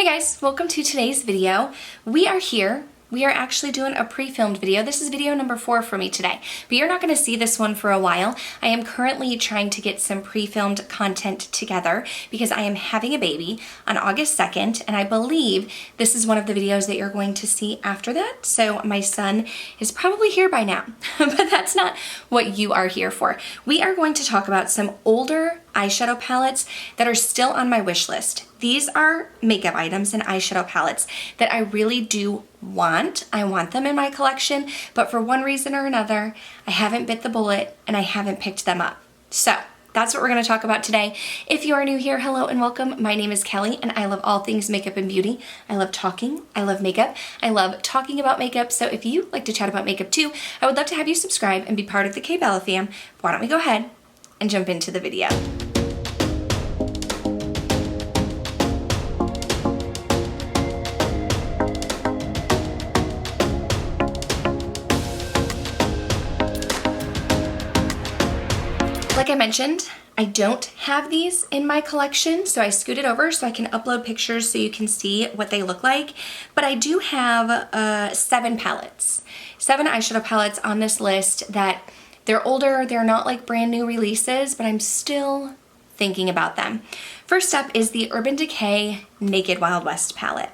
Hey guys, welcome to today's video. We are actually doing a pre-filmed video. This is video number 4 for me today, but you're not going to see this one for a while. I am currently trying to get some pre-filmed content together because I am having a baby on August 2nd, and I believe this is one of the videos that you're going to see after that. So my son is probably here by now, but that's not what you are here for. We are going to talk about some older eyeshadow palettes that are still on my wish list. These are makeup items and eyeshadow palettes that I really do want. I want them in my collection, but for one reason or another, I haven't bit the bullet and I haven't picked them up. So that's what we're going to talk about today. If you are new here, hello and welcome. My name is Kelly and I love all things makeup and beauty. I love talking. I love makeup. I love talking about makeup. So if you like to chat about makeup too, I would love to have you subscribe and be part of the K Bella fam. Why don't we go ahead and jump into the video. Like I mentioned, I don't have these in my collection, so I scooted over so I can upload pictures so you can see what they look like. But I do have 7 palettes, 7 eyeshadow palettes on this list that they're older, they're not like brand new releases, but I'm still thinking about them. First up is the Urban Decay Naked Wild West palette.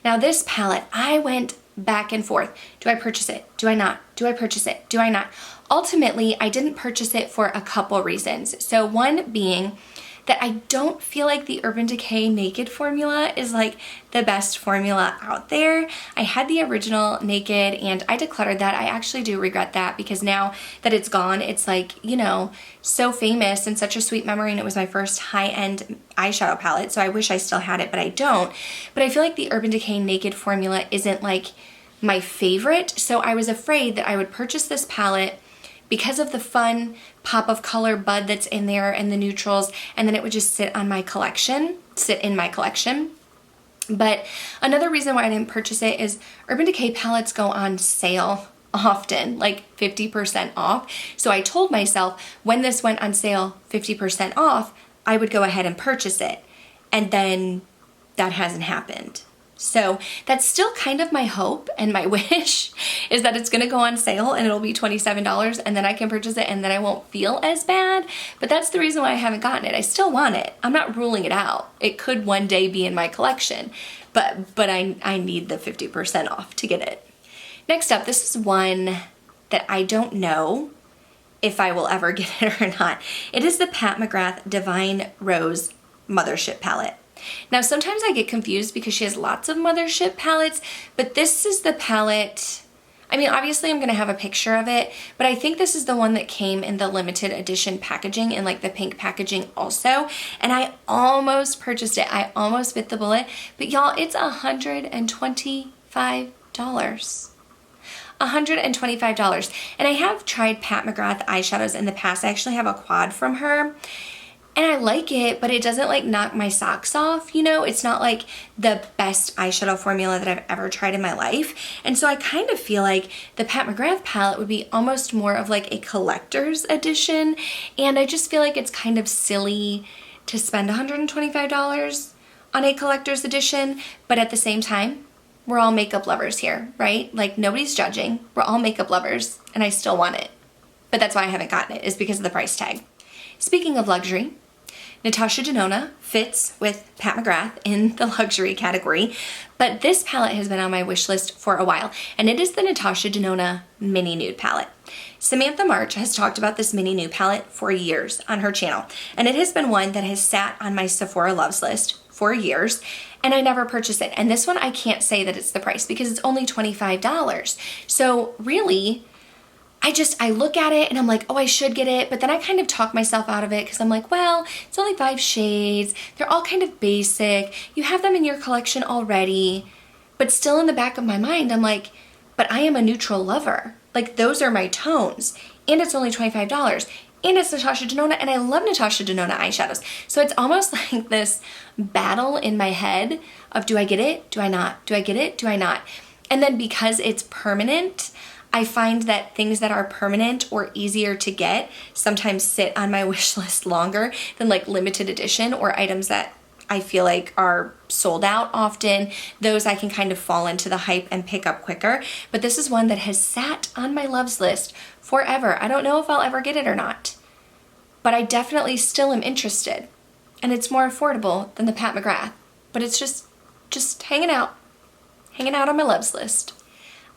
Now this palette, I went back and forth. Do I purchase it? Do I not? Do I purchase it? Do I not? Ultimately, I didn't purchase it for a couple reasons. So one being that I don't feel like the Urban Decay Naked formula is like the best formula out there. I had the original Naked and I decluttered that. I actually do regret that because now that it's gone, it's like, you know, so famous and such a sweet memory, and it was my first high-end eyeshadow palette, so I wish I still had it, but I don't. But I feel like the Urban Decay Naked formula isn't like my favorite, so I was afraid that I would purchase this palette because of the fun pop of color bud that's in there and the neutrals, and then it would just sit in my collection. But another reason why I didn't purchase it is Urban Decay palettes go on sale often, like 50% off. So I told myself when this went on sale 50% off, I would go ahead and purchase it. And then that hasn't happened. So that's still kind of my hope and my wish is that it's going to go on sale and it'll be $27 and then I can purchase it and then I won't feel as bad. But that's the reason why I haven't gotten it. I still want it. I'm not ruling it out. It could one day be in my collection, but I need the 50% off to get it. Next up, this is one that I don't know if I will ever get it or not. It is the Pat McGrath Divine Rose Mothership palette. Now, sometimes I get confused because she has lots of Mothership palettes, but this is the palette. I mean, obviously I'm going to have a picture of it, but I think this is the one that came in the limited edition packaging and like the pink packaging also. And I almost purchased it. I almost bit the bullet, but y'all, it's $125. $125. And I have tried Pat McGrath eyeshadows in the past. I actually have a quad from her. And I like it, but it doesn't like knock my socks off, you know? It's not like the best eyeshadow formula that I've ever tried in my life. And so I kind of feel like the Pat McGrath palette would be almost more of like a collector's edition. And I just feel like it's kind of silly to spend $125 on a collector's edition. But at the same time, we're all makeup lovers here, right? Like nobody's judging. We're all makeup lovers and I still want it. But that's why I haven't gotten it, is because of the price tag. Speaking of luxury, Natasha Denona fits with Pat McGrath in the luxury category, but this palette has been on my wish list for a while, and it is the Natasha Denona Mini Nude palette. Samantha March has talked about this Mini Nude palette for years on her channel, and it has been one that has sat on my Sephora loves list for years, and I never purchased it. And this one, I can't say that it's the price because it's only $25. So really, I look at it and I'm like, oh, I should get it. But then I kind of talk myself out of it because I'm like, well, it's only 5 shades. They're all kind of basic. You have them in your collection already. But still in the back of my mind, I'm like, but I am a neutral lover. Like those are my tones. And it's only $25. And it's Natasha Denona, and I love Natasha Denona eyeshadows. So it's almost like this battle in my head of do I get it? Do I not? Do I get it? Do I not? And then because it's permanent, I find that things that are permanent or easier to get sometimes sit on my wish list longer than like limited edition or items that I feel like are sold out often. Those I can kind of fall into the hype and pick up quicker. But this is one that has sat on my loves list forever. I don't know if I'll ever get it or not, but I definitely still am interested. And it's more affordable than the Pat McGrath, but it's just hanging out on my loves list.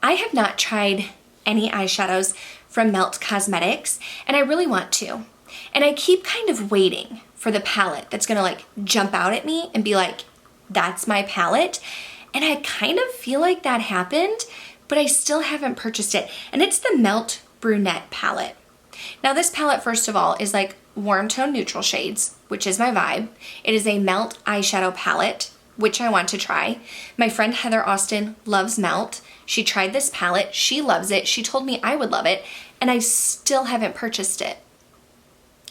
I have not tried any eyeshadows from Melt Cosmetics, and I really want to. And I keep kind of waiting for the palette that's gonna like jump out at me and be like, that's my palette. And I kind of feel like that happened, but I still haven't purchased it. And it's the Melt Brunette palette. Now this palette, first of all, is like warm tone neutral shades, which is my vibe. It is a Melt eyeshadow palette, which I want to try. My friend Heather Austin loves Melt. She tried this palette, she loves it. She told me I would love it, and I still haven't purchased it.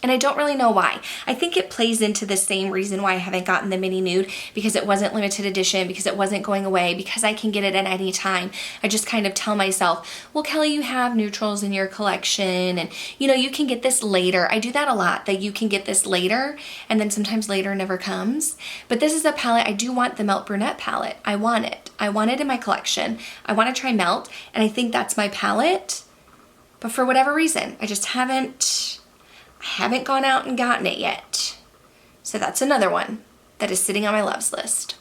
And I don't really know why. I think it plays into the same reason why I haven't gotten the mini nude, because it wasn't limited edition, because it wasn't going away, because I can get it at any time. I just kind of tell myself, well, Kelly, you have neutrals in your collection, and you know, you can get this later. I do that a lot, that you can get this later, and then sometimes later never comes. But this is a palette, I do want the Melt Brunette palette. I want it. I want it in my collection. I want to try Melt, and I think that's my palette. But for whatever reason, I just haven't gone out and gotten it yet. So that's another one that is sitting on my loves list.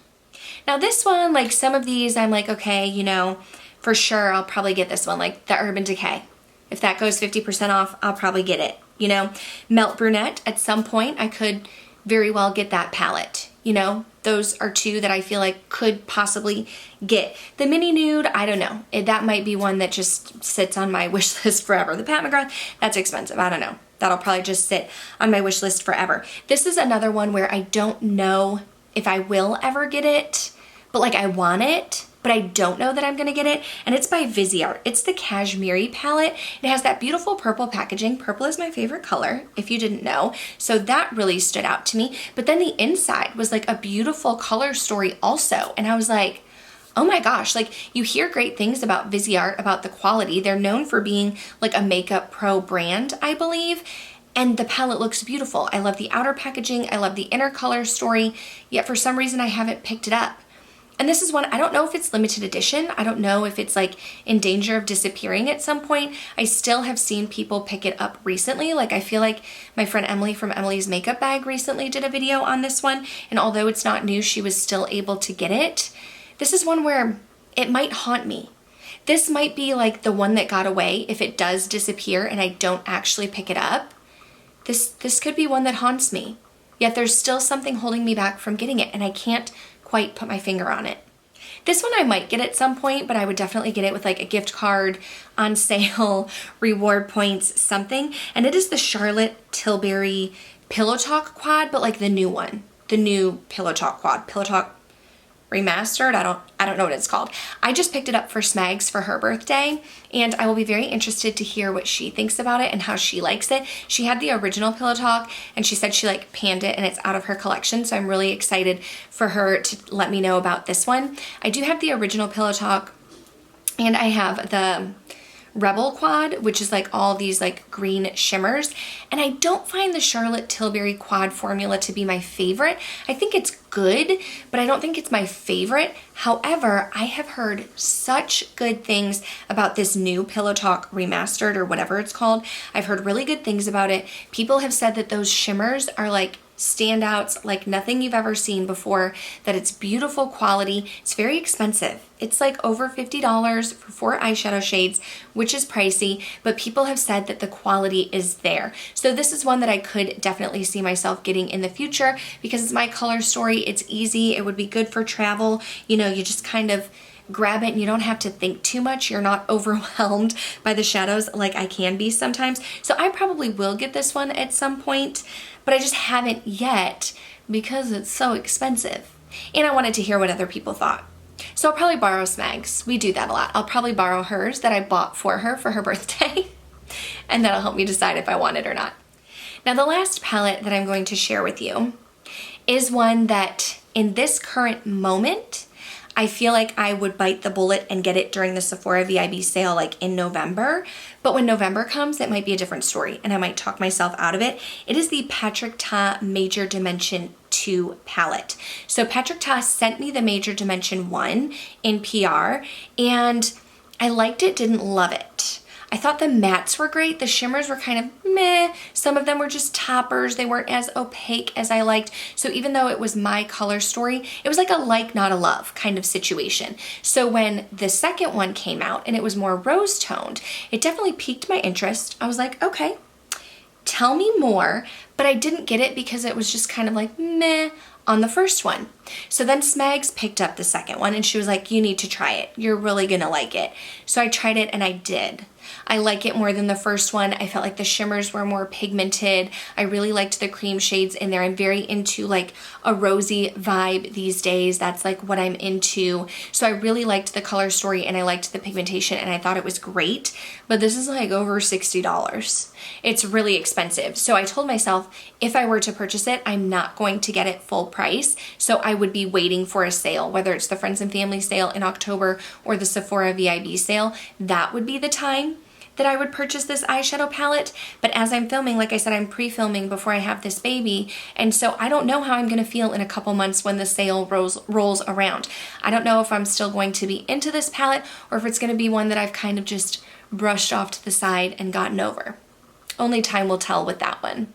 Now this one, like some of these, I'm like, okay, you know, for sure I'll probably get this one, like the Urban Decay. If that goes 50% off, I'll probably get it, you know. Melt Brunette, at some point I could very well get that palette, you know. Those are two that I feel like could possibly get. The Mini Nude, I don't know. That might be one that just sits on my wish list forever. The Pat McGrath, that's expensive, I don't know. That'll probably just sit on my wish list forever. This is another one where I don't know if I will ever get it, but like I want it, but I don't know that I'm gonna get it. And it's by Viseart. It's the Cashmere palette. It has that beautiful purple packaging. Purple is my favorite color, if you didn't know. So that really stood out to me. But then the inside was like a beautiful color story also. And I was like, oh my gosh, like you hear great things about Viseart, about the quality. They're known for being like a makeup pro brand, I believe. And the palette looks beautiful. I love the outer packaging. I love the inner color story. Yet for some reason I haven't picked it up. And this is one, I don't know if it's limited edition. I don't know if it's like in danger of disappearing at some point. I still have seen people pick it up recently. Like I feel like my friend Emily from Emily's Makeup Bag recently did a video on this one. And although it's not new, she was still able to get it. This is one where it might haunt me. This might be like the one that got away if it does disappear and I don't actually pick it up. This could be one that haunts me. Yet there's still something holding me back from getting it and I can't quite put my finger on it. This one I might get at some point, but I would definitely get it with like a gift card, on sale, reward points, something. And it is the Charlotte Tilbury Pillow Talk Quad, but like the new one. The new Pillow Talk Quad. Pillow Talk Remastered, I don't know what it's called. I just picked it up for Smegs for her birthday, and I will be very interested to hear what she thinks about it and how she likes it. She had the original Pillow Talk, and she said she like panned it and it's out of her collection, so I'm really excited for her to let me know about this one. I do have the original Pillow Talk, and I have the Rebel Quad, which is like all these like green shimmers. And I don't find the Charlotte Tilbury Quad formula to be my favorite. I think it's good, but I don't think it's my favorite. However, I have heard such good things about this new Pillow Talk Remastered or whatever it's called. I've heard really good things about it. People have said that those shimmers are like standouts like nothing you've ever seen before, that it's beautiful quality. It's very expensive. It's like over $50 for 4 eyeshadow shades, which is pricey, but people have said that the quality is there. So this is one that I could definitely see myself getting in the future because it's my color story. It's easy. It would be good for travel. You know, you just kind of grab it and you don't have to think too much. You're not overwhelmed by the shadows like I can be sometimes. So I probably will get this one at some point, but I just haven't yet because it's so expensive. And I wanted to hear what other people thought. So I'll probably borrow Smegs. We do that a lot. I'll probably borrow hers that I bought for her birthday, and that'll help me decide if I want it or not. Now the last palette that I'm going to share with you is one that in this current moment, I feel like I would bite the bullet and get it during the Sephora VIB sale like in November. But when November comes, it might be a different story and I might talk myself out of it. It is the Patrick Ta Major Dimension 2 palette. So Patrick Ta sent me the Major Dimension 1 in PR, and I liked it, didn't love it. I thought the mattes were great. The shimmers were kind of meh. Some of them were just toppers. They weren't as opaque as I liked. So even though it was my color story, it was like a like, not a love kind of situation. So when the second one came out and it was more rose toned, it definitely piqued my interest. I was like, okay, tell me more. But I didn't get it because it was just kind of like meh on the first one. So then Smags picked up the second one and she was like, you need to try it. You're really gonna like it. So I tried it and I did. I like it more than the first one. I felt like the shimmers were more pigmented. I really liked the cream shades in there. I'm very into like a rosy vibe these days. That's like what I'm into. So I really liked the color story and I liked the pigmentation and I thought it was great. But this is like over $60. It's really expensive. So I told myself if I were to purchase it, I'm not going to get it full price. So I would be waiting for a sale, whether it's the Friends and Family sale in October or the Sephora VIB sale. That would be the time that I would purchase this eyeshadow palette. But as I'm filming, like I said, I'm pre-filming before I have this baby. And so I don't know how I'm gonna feel in a couple months when the sale rolls around. I don't know if I'm still going to be into this palette or if it's gonna be one that I've kind of just brushed off to the side and gotten over. Only time will tell with that one.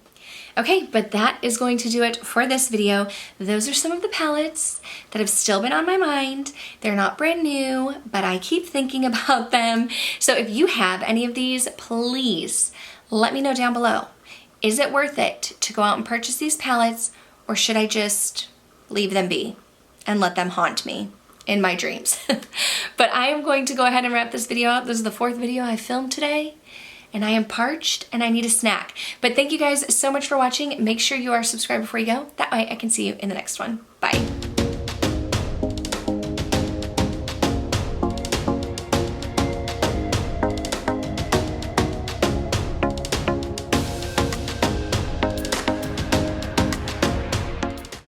Okay, but that is going to do it for this video. Those are some of the palettes that have still been on my mind. They're not brand new, but I keep thinking about them. So if you have any of these, please let me know down below. Is it worth it to go out and purchase these palettes, or should I just leave them be and let them haunt me in my dreams? But I am going to go ahead and wrap this video up. This is the 4th video I filmed today. And I am parched and I need a snack. But thank you guys so much for watching. Make sure you are subscribed before you go. That way I can see you in the next one. Bye.